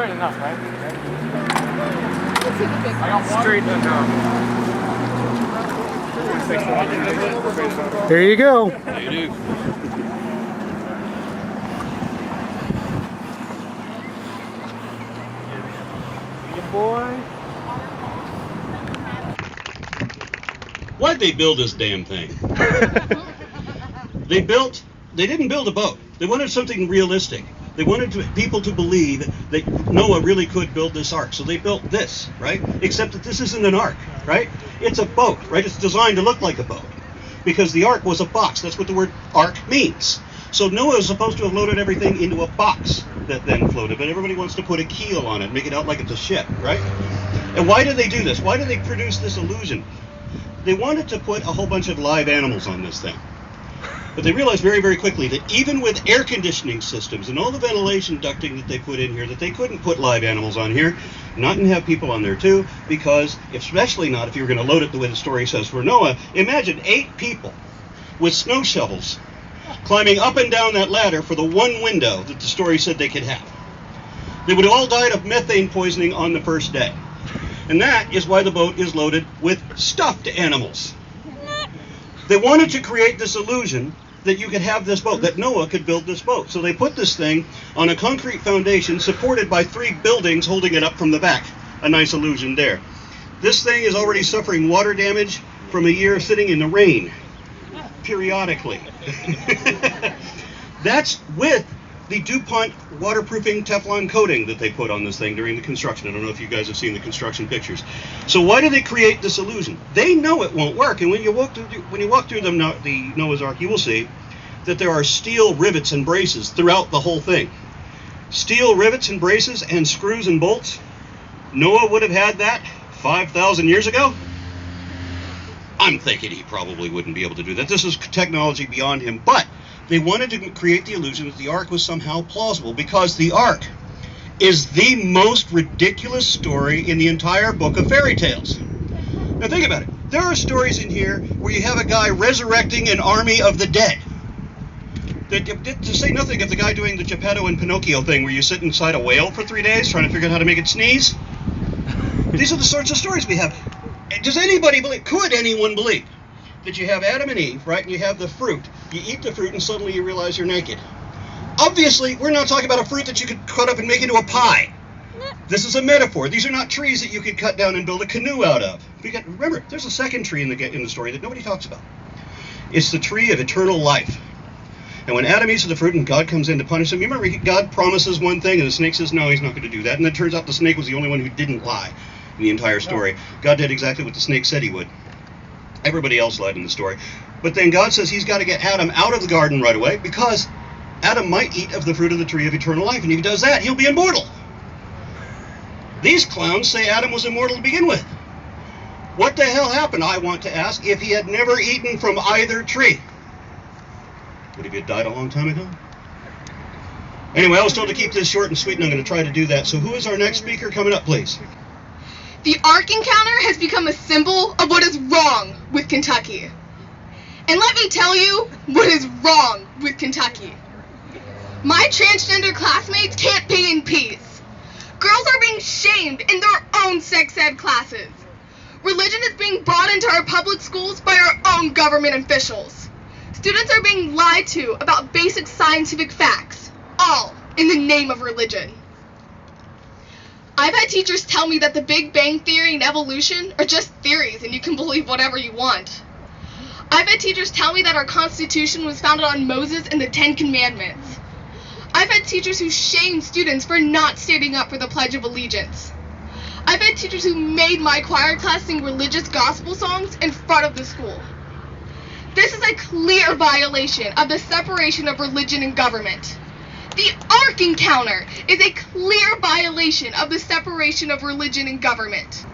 Straight enough, right? I got one. Straight enough. There you go. There you do. Good boy. Why'd they build this damn thing? They didn't build a boat. They wanted something realistic. They wanted people to believe that Noah really could build this ark. So they built this, right? Except that this isn't an ark, right? It's a boat, right? It's designed to look like a boat. Because the ark was a box. That's what the word ark means. So Noah is supposed to have loaded everything into a box that then floated, but everybody wants to put a keel on it, make it out like it's a ship, right? And why did they do this? Why did they produce this illusion? They wanted to put a whole bunch of live animals on this thing. But they realized very, very quickly that even with air conditioning systems and all the ventilation ducting that they put in here, that they couldn't put live animals on here, not and have people on there too, because especially not if you were going to load it the way the story says for Noah. Imagine 8 people with snow shovels climbing up and down that ladder for the one window that the story said they could have. They would have all died of methane poisoning on the first day. And that is why the boat is loaded with stuffed animals. They wanted to create this illusion that you could have this boat, that Noah could build this boat. So they put this thing on a concrete foundation supported by 3 buildings holding it up from the back. A nice illusion there. This thing is already suffering water damage from a year sitting in the rain, periodically. That's with the DuPont waterproofing Teflon coating that they put on this thing during the construction. I don't know if you guys have seen the construction pictures. So why do they create this illusion? They know it won't work, and when you walk through the Noah's Ark, you will see that there are steel rivets and braces throughout the whole thing. Steel rivets and braces and screws and bolts. Noah would have had that 5,000 years ago. I'm thinking he probably wouldn't be able to do that. This is technology beyond him, but they wanted to create the illusion that the ark was somehow plausible, because the ark is the most ridiculous story in the entire book of fairy tales. Now think about it. There are stories in here where you have a guy resurrecting an army of the dead. To say nothing of the guy doing the Geppetto and Pinocchio thing where you sit inside a whale for 3 days trying to figure out how to make it sneeze. These are the sorts of stories we have. Does anybody believe, could anyone believe, that you have Adam and Eve, right, and you have the fruit. You eat the fruit and suddenly you realize you're naked. Obviously, we're not talking about a fruit that you could cut up and make into a pie. This is a metaphor. These are not trees that you could cut down and build a canoe out of. Because, remember, there's a second tree in the story that nobody talks about. It's the tree of eternal life. And when Adam eats of the fruit and God comes in to punish him, you remember God promises one thing and the snake says, no, he's not going to do that. And it turns out the snake was the only one who didn't lie in the entire story. God did exactly what the snake said he would. Everybody else lied in the story. But then God says he's got to get Adam out of the garden right away, because Adam might eat of the fruit of the tree of eternal life, and if he does that, he'll be immortal. These clowns say Adam was immortal to begin with. What the hell happened, I want to ask, if he had never eaten from either tree? Would he have died a long time ago? Anyway, I was told to keep this short and sweet, and I'm going to try to do that. So who is our next speaker coming up, please? The Ark encounter has become a symbol of what is wrong with Kentucky. And let me tell you what is wrong with Kentucky. My transgender classmates can't be in peace. Girls are being shamed in their own sex ed classes. Religion is being brought into our public schools by our own government officials. Students are being lied to about basic scientific facts, all in the name of religion. I've had teachers tell me that the Big Bang Theory and evolution are just theories and you can believe whatever you want. I've had teachers tell me that our Constitution was founded on Moses and the 10 Commandments. I've had teachers who shame students for not standing up for the Pledge of Allegiance. I've had teachers who made my choir class sing religious gospel songs in front of the school. This is a clear violation of the separation of religion and government. The Ark encounter is a clear violation of the separation of religion and government.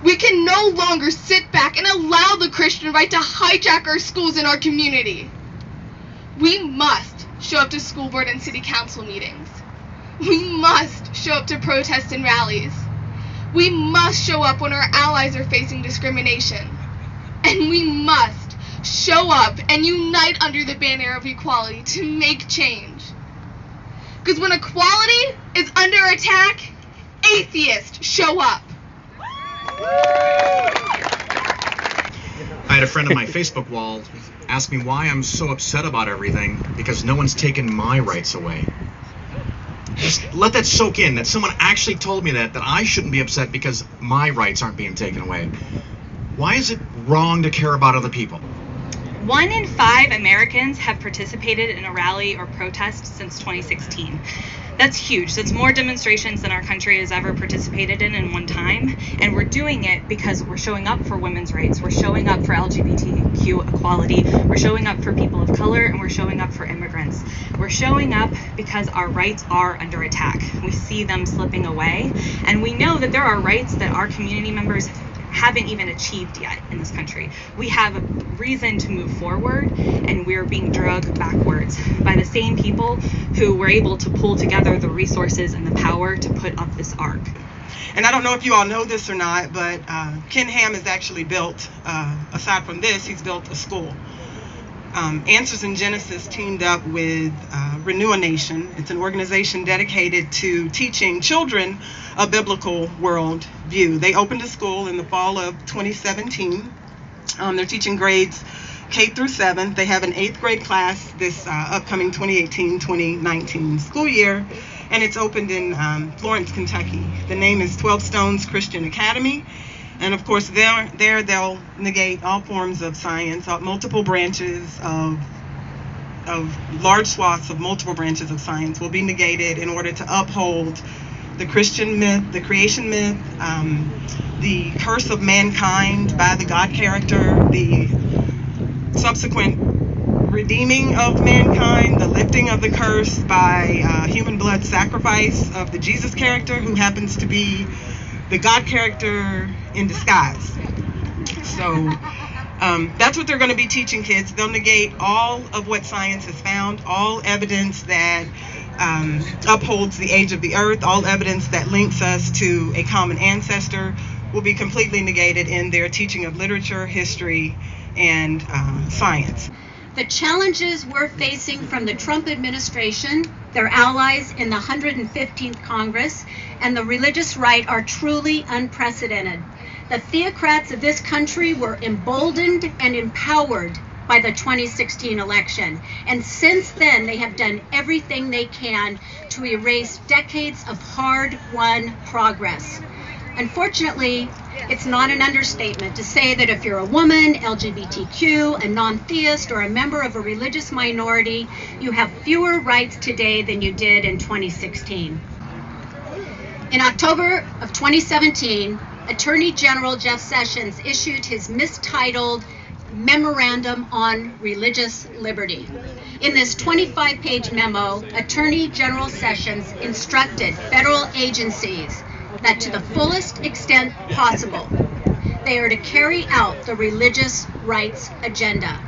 We can no longer sit back and allow the Christian right to hijack our schools and our community. We must show up to school board and city council meetings. We must show up to protests and rallies. We must show up when our allies are facing discrimination. And we must show up and unite under the banner of equality to make change. Because when equality is under attack, atheist show up. I had a friend on my Facebook wall ask me why I'm so upset about everything because no one's taken my rights away. Just let that soak in, that someone actually told me that I shouldn't be upset because my rights aren't being taken away. Why is it wrong to care about other people? 1 in 5 Americans have participated in a rally or protest since 2016. That's huge. That's more demonstrations than our country has ever participated in one time. And we're doing it because we're showing up for women's rights. We're showing up for LGBTQ equality. We're showing up for people of color, and we're showing up for immigrants. We're showing up because our rights are under attack. We see them slipping away. And we know that there are rights that our community members haven't even achieved yet in this country. We have reason to move forward, and we're being dragged backwards by the same people who were able to pull together the resources and the power to put up this ark. And I don't know if you all know this or not, but Ken Ham has actually built, aside from this, he's built a school. Answers in Genesis teamed up with Renew a Nation. It's an organization dedicated to teaching children a biblical world view. They opened a school in the fall of 2017. They're teaching grades K through 7th. They have an 8th grade class this upcoming 2018-2019 school year, and it's opened in Florence, Kentucky. The name is 12 Stones Christian Academy. And of course, there they'll negate all forms of science, multiple branches of large swaths of multiple branches of science will be negated in order to uphold the Christian myth, the creation myth, the curse of mankind by the God character, the subsequent redeeming of mankind, the lifting of the curse by human blood sacrifice of the Jesus character, who happens to be the God character in disguise. So that's what they're going to be teaching kids. They'll negate all of what science has found, all evidence that upholds the age of the earth, all evidence that links us to a common ancestor will be completely negated in their teaching of literature, history, and science. The challenges we're facing from the Trump administration, their allies in the 115th Congress, and the religious right are truly unprecedented. The theocrats of this country were emboldened and empowered by the 2016 election. And since then, they have done everything they can to erase decades of hard-won progress. Unfortunately, it's not an understatement to say that if you're a woman, LGBTQ, a non-theist, or a member of a religious minority, you have fewer rights today than you did in 2016. In October of 2017, Attorney General Jeff Sessions issued his mistitled Memorandum on Religious Liberty. In this 25-page memo, Attorney General Sessions instructed federal agencies that to the fullest extent possible, they are to carry out the religious rights agenda.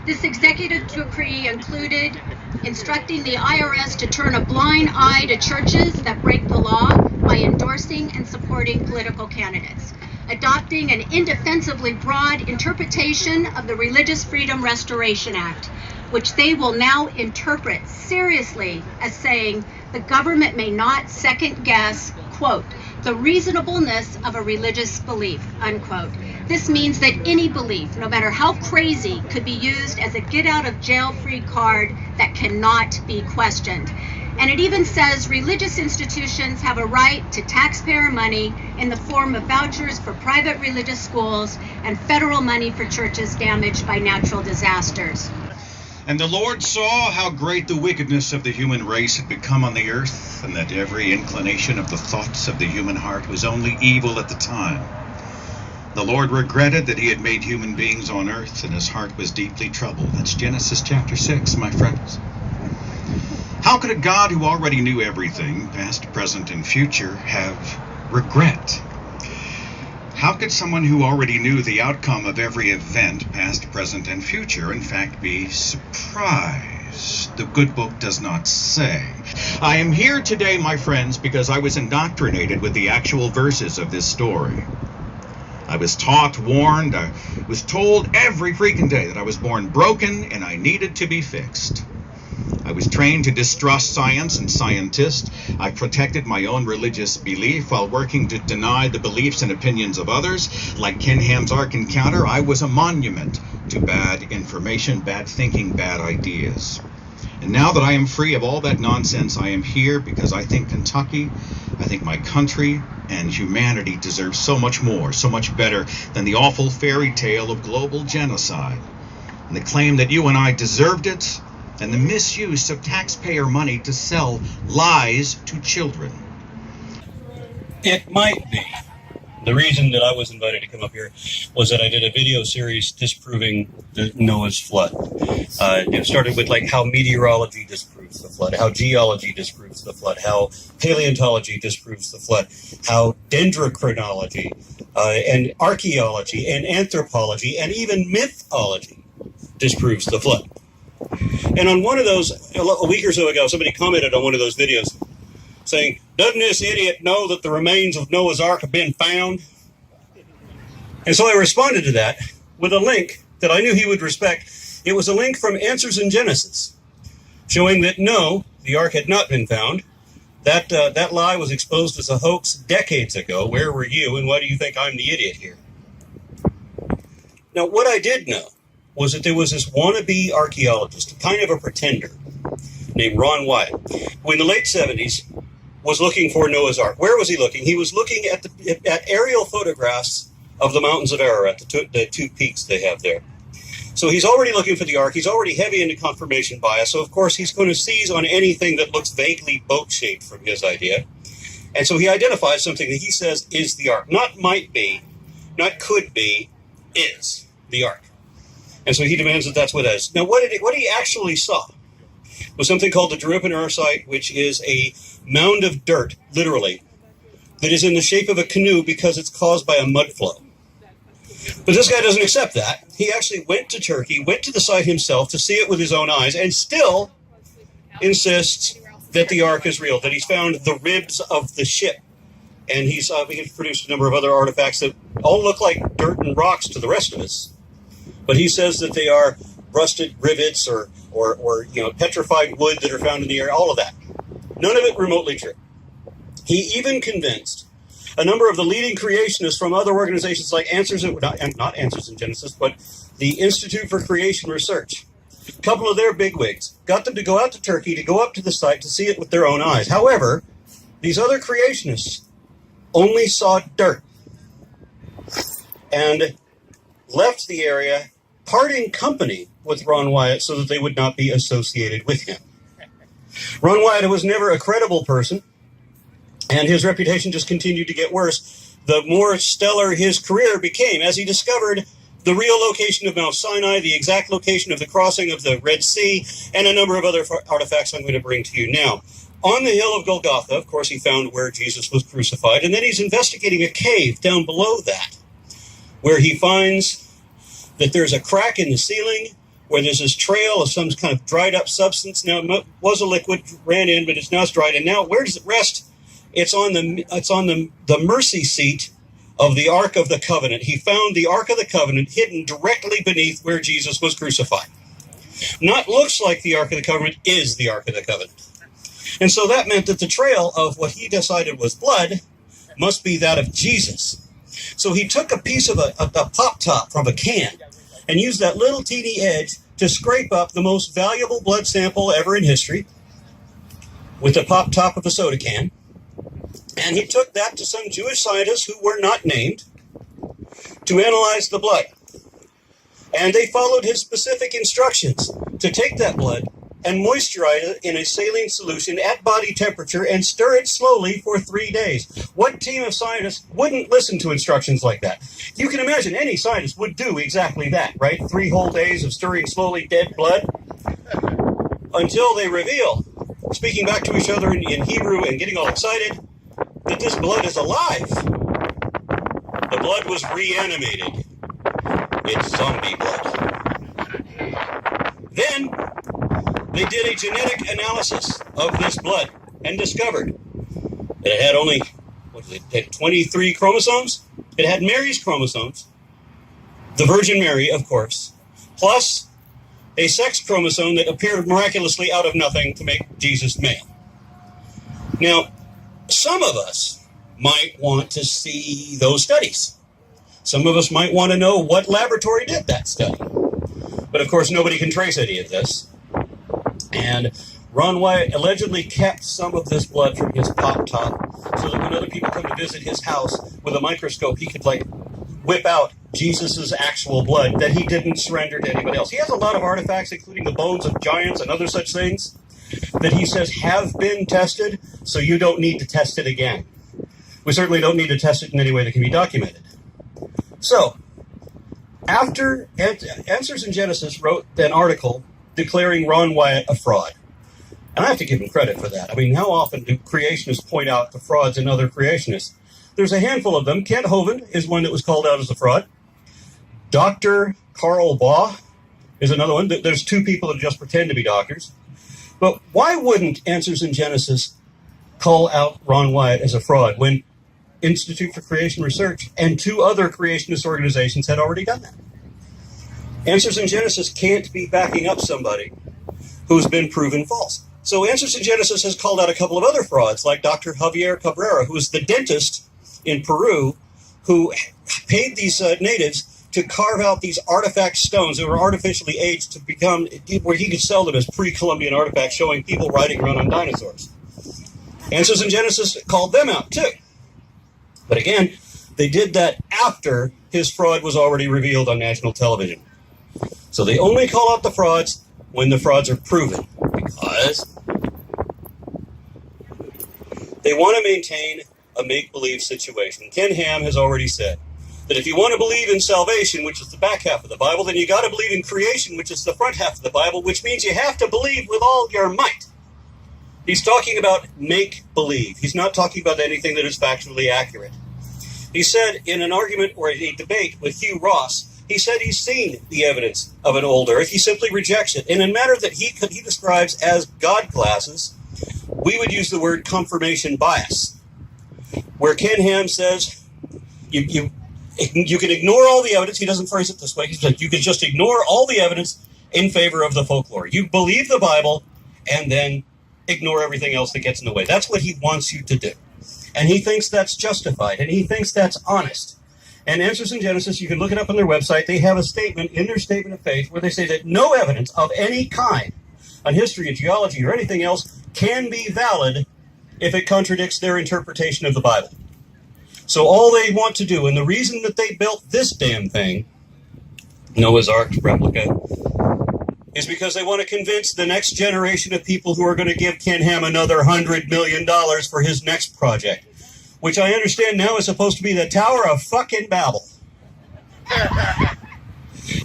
This executive decree included instructing the IRS to turn a blind eye to churches that break the law by endorsing and supporting political candidates, adopting an indefensibly broad interpretation of the Religious Freedom Restoration Act, which they will now interpret seriously as saying the government may not second guess, quote, the reasonableness of a religious belief, unquote. This means that any belief, no matter how crazy, could be used as a get-out-of-jail-free card that cannot be questioned. And it even says religious institutions have a right to taxpayer money in the form of vouchers for private religious schools and federal money for churches damaged by natural disasters. And the Lord saw how great the wickedness of the human race had become on the earth, and that every inclination of the thoughts of the human heart was only evil at the time. The Lord regretted that he had made human beings on earth, and his heart was deeply troubled. That's Genesis chapter 6, my friends. How could a God who already knew everything, past, present, and future, have regret? How could someone who already knew the outcome of every event, past, present, and future, in fact be surprised? The good book does not say. I am here today, my friends, because I was indoctrinated with the actual verses of this story. I was taught, warned, I was told every freaking day that I was born broken and I needed to be fixed. I was trained to distrust science and scientists. I protected my own religious belief while working to deny the beliefs and opinions of others. Like Ken Ham's Ark encounter, I was a monument to bad information, bad thinking, bad ideas. And now that I am free of all that nonsense, I am here because I think Kentucky, I think my country and humanity deserve so much more, so much better than the awful fairy tale of global genocide. And the claim that you and I deserved it, and the misuse of taxpayer money to sell lies to children. It might be. The reason that I was invited to come up here was that I did a video series disproving the Noah's flood. It started with like how meteorology disproves the flood, how geology disproves the flood, how paleontology disproves the flood, how dendrochronology and archaeology and anthropology and even mythology disproves the flood. And on one of those, a week or so ago, somebody commented on one of those videos saying, "Doesn't this idiot know that the remains of Noah's Ark have been found?" And so I responded to that with a link that I knew he would respect. It was a link from Answers in Genesis, showing that no, the Ark had not been found. That lie was exposed as a hoax decades ago. Where were you, and why do you think I'm the idiot here? Now, what I did know was that there was this wannabe archaeologist, kind of a pretender, named Ron Wyatt, who in the late 70s was looking for Noah's Ark. Where was he looking? He was looking at aerial photographs of the mountains of Ararat, the two peaks they have there. So he's already looking for the Ark. He's already heavy into confirmation bias. So, of course, he's going to seize on anything that looks vaguely boat-shaped from his idea. And so he identifies something that he says is the Ark. Not might be, not could be, is the Ark. And so he demands that that's what it is. Now, what he actually saw was something called the Debunking site, which is a mound of dirt, literally, that is in the shape of a canoe because it's caused by a mud flow. But this guy doesn't accept that. He actually went to Turkey, went to the site himself to see it with his own eyes, and still insists that the Ark is real, that he's found the ribs of the ship. And he's produced a number of other artifacts that all look like dirt and rocks to the rest of us. But he says that they are rusted rivets or petrified wood that are found in the area, all of that. None of it remotely true. He even convinced a number of the leading creationists from other organizations like not Answers in Genesis, but the Institute for Creation Research. A couple of their bigwigs got them to go out to Turkey, to go up to the site to see it with their own eyes. However, these other creationists only saw dirt and left the area parting company with Ron Wyatt so that they would not be associated with him. Ron Wyatt was never a credible person, and his reputation just continued to get worse the more stellar his career became, as he discovered the real location of Mount Sinai, the exact location of the crossing of the Red Sea, and a number of other artifacts I'm going to bring to you now. On the hill of Golgotha, of course, he found where Jesus was crucified, and then he's investigating a cave down below that, where he finds that there's a crack in the ceiling, where there's this trail of some kind of dried up substance. Now, it was a liquid, ran in, but it's now dried. And now, where does it rest? It's on the mercy seat of the Ark of the Covenant. He found the Ark of the Covenant hidden directly beneath where Jesus was crucified. Not looks like the Ark of the Covenant, is the Ark of the Covenant. And so that meant that the trail of what he decided was blood must be that of Jesus. So he took a piece of a pop top from a can and used that little teeny edge to scrape up the most valuable blood sample ever in history with the pop top of a soda can. And he took that to some Jewish scientists who were not named to analyze the blood. And they followed his specific instructions to take that blood and moisturize it in a saline solution at body temperature and stir it slowly for 3 days. What team of scientists wouldn't listen to instructions like that? You can imagine any scientist would do exactly that, right? 3 whole days of stirring slowly dead blood until they reveal, speaking back to each other in Hebrew and getting all excited, that this blood is alive. The blood was reanimated. It's zombie blood. Then they did a genetic analysis of this blood and discovered that it had only, it had 23 chromosomes. It had Mary's chromosomes, the Virgin Mary, of course, plus a sex chromosome that appeared miraculously out of nothing to make Jesus male. Now, some of us might want to see those studies. Some of us might want to know what laboratory did that study. But of course, nobody can trace any of this. And Ron Wyatt allegedly kept some of this blood from his pop top so that when other people come to visit his house with a microscope, he could whip out Jesus's actual blood that he didn't surrender to anybody else. He has a lot of artifacts, including the bones of giants and other such things, that he says have been tested, so you don't need to test it again. We certainly don't need to test it in any way that can be documented. So, after Answers in Genesis wrote an article declaring Ron Wyatt a fraud. And I have to give him credit for that. I mean, how often do creationists point out the frauds in other creationists? There's a handful of them. Kent Hovind is one that was called out as a fraud. Dr. Carl Baugh is another one. There's two people that just pretend to be doctors. But why wouldn't Answers in Genesis call out Ron Wyatt as a fraud when Institute for Creation Research and two other creationist organizations had already done that? Answers in Genesis can't be backing up somebody who's been proven false. So Answers in Genesis has called out a couple of other frauds, like Dr. Javier Cabrera, who is the dentist in Peru who paid these natives to carve out these artifact stones that were artificially aged to become, where he could sell them as pre-Columbian artifacts showing people riding around on dinosaurs. Answers in Genesis called them out too. But again, they did that after his fraud was already revealed on national television. So they only call out the frauds when the frauds are proven, because they want to maintain a make-believe situation. Ken Ham has already said that if you want to believe in salvation, which is the back half of the Bible, then you got to believe in creation, which is the front half of the Bible, which means you have to believe with all your might. He's talking about make-believe. He's not talking about anything that is factually accurate. He said in an argument or a debate with Hugh Ross, he said he's seen the evidence of an old earth. He simply rejects it. In a matter that he describes as God glasses, we would use the word confirmation bias, where Ken Ham says you can ignore all the evidence. He doesn't phrase it this way. He said you can just ignore all the evidence in favor of the folklore. You believe the Bible and then ignore everything else that gets in the way. That's what he wants you to do. And he thinks that's justified, and he thinks that's honest. And Answers in Genesis, you can look it up on their website. They have a statement in their statement of faith where they say that no evidence of any kind on history, geology, or anything else can be valid if it contradicts their interpretation of the Bible. So all they want to do, and the reason that they built this damn thing, Noah's Ark replica, is because they want to convince the next generation of people who are going to give Ken Ham another $100 million for his next project, which I understand now is supposed to be the Tower of fucking Babel.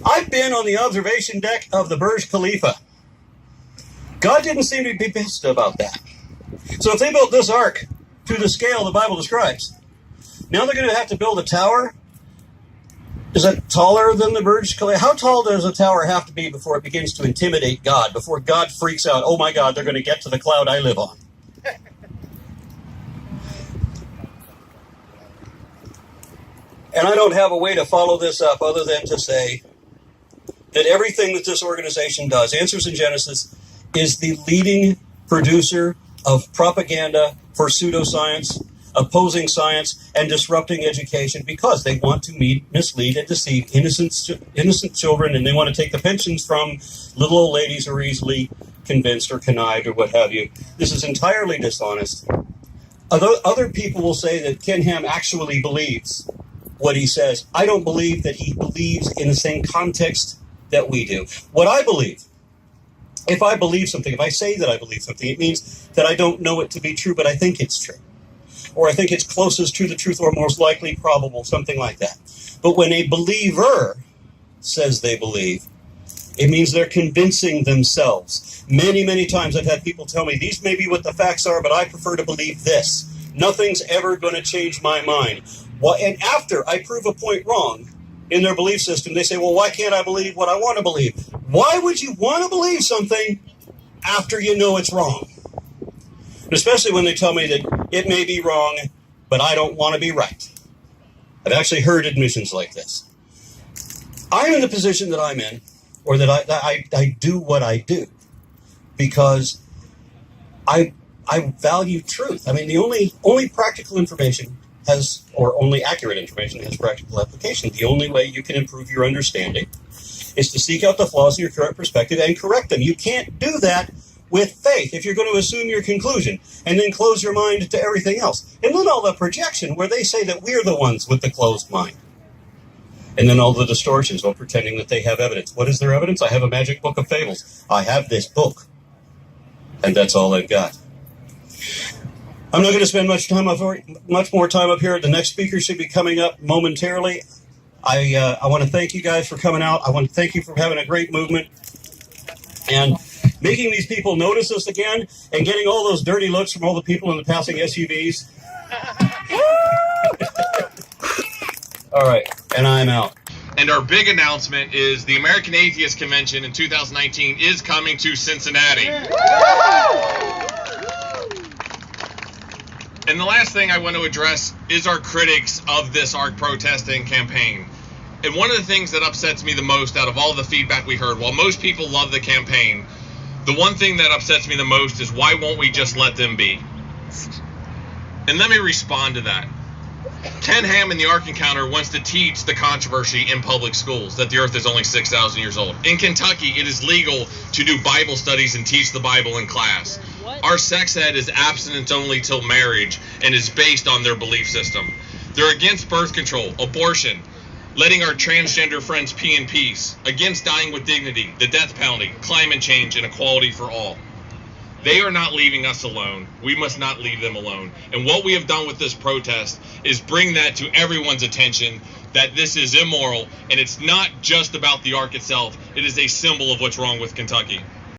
I've been on the observation deck of the Burj Khalifa. God didn't seem to be pissed about that. So if they built this ark to the scale the Bible describes, now they're going to have to build a tower. Is that taller than the Burj Khalifa? How tall does a tower have to be before it begins to intimidate God, before God freaks out, oh my God, they're going to get to the cloud I live on? And I don't have a way to follow this up other than to say that everything that this organization does, Answers in Genesis, is the leading producer of propaganda for pseudoscience, opposing science, and disrupting education because they want to mislead and deceive innocent children, and they want to take the pensions from little old ladies who are easily convinced or connived or what have you. This is entirely dishonest. Other people will say that Ken Ham actually believes what he says. I don't believe that he believes in the same context that we do. What I believe, if I believe something, if I say that I believe something, it means that I don't know it to be true, but I think it's true. Or I think it's closest to the truth or most likely probable, something like that. But when a believer says they believe, it means they're convincing themselves. Many, many times I've had people tell me, these may be what the facts are, but I prefer to believe this. Nothing's ever going to change my mind. Well, and after I prove a point wrong in their belief system, they say, well, why can't I believe what I want to believe? Why would you want to believe something after you know it's wrong? And especially when they tell me that it may be wrong, but I don't want to be right. I've actually heard admissions like this. I'm in the position that I'm in or that I do what I do because I value truth. I mean, the only practical information has, or only accurate information has practical application. The only way you can improve your understanding is to seek out the flaws in your current perspective and correct them. You can't do that with faith if you're going to assume your conclusion and then close your mind to everything else. And then all the projection where they say that we're the ones with the closed mind. And then all the distortions while pretending that they have evidence. What is their evidence? I have a magic book of fables. I have this book. And that's all they've got. I'm not going to spend much more time up here. The next speaker should be coming up momentarily. I want to thank you guys for coming out. I want to thank you for having a great movement and making these people notice us again and getting all those dirty looks from all the people in the passing SUVs. All right, and I'm out. And our big announcement is the American Atheist Convention in 2019 is coming to Cincinnati. And the last thing I want to address is our critics of this ARK protesting campaign. And one of the things that upsets me the most out of all the feedback we heard, while most people love the campaign, the one thing that upsets me the most is why won't we just let them be? And let me respond to that. Ken Ham in the Ark Encounter wants to teach the controversy in public schools, that the earth is only 6,000 years old. In Kentucky, it is legal to do Bible studies and teach the Bible in class. Our sex ed is abstinence only till marriage and is based on their belief system. They're against birth control, abortion, letting our transgender friends pee in peace, against dying with dignity, the death penalty, climate change, and equality for all. They are not leaving us alone. We must not leave them alone. And what we have done with this protest is bring that to everyone's attention, that this is immoral, and it's not just about the Ark itself. It is a symbol of what's wrong with Kentucky.